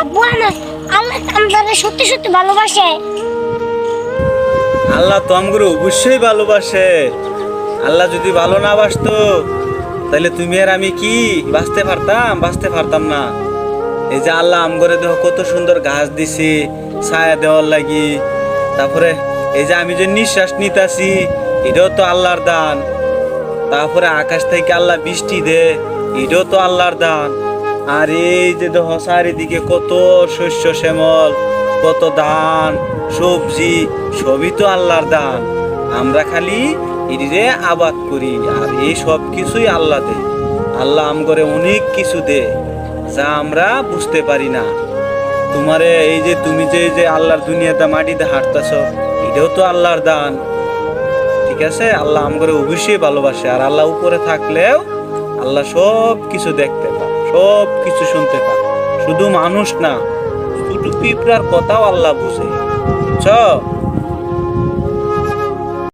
আব্বু আমার আল্লাহ আমাদের সত্যি সত্যি ভালোবাসে। আল্লাহ তো আমগুলো অবশ্যই ভালোবাসে। আল্লাহ যদি ভালো না বাসতো তাহলে তুমি আর আমি কি বাঁচতে পারতাম না। এই যে আল্লাহ আমগরে দেখো কত সুন্দর ঘাস দিছি ছায়া দেওয়ার লাগি, তারপরে এই যে আমি যে নিঃশ্বাস নিতাছি এটাও তো আল্লাহর দান। তারপরে আকাশ থেকে আল্লাহ বৃষ্টি দে, এটাও তো আল্লাহর দান। আর এই যে দেখো চারিদিকে কত শস্য শ্যামল, কত ধান সবজি, সবই তো আল্লাহর দান। আমরা খালি এটিরে আবাদ করি, আর এই সব কিছুই আল্লাহ দে। আল্লাহ আমগরে অনেক কিছু দে যা আমরা বুঝতে পারি না। তোমারে এই যে তুমি যে আল্লাহর দুনিয়াতে মাটিতে হাঁটতেছ, এটাও তো আল্লাহর দান। ঠিক আছে, আল্লাহ আমগরে অবশ্যই ভালোবাসে। আর আল্লাহ উপরে থাকলেও আল্লাহ সব কিছু দেখতে পায়, সব কিছু শুনতে পায়। শুধু মানুষ না, শুধু পিঁপড়ার কথাও আল্লাহ বুঝে, বুঝছো?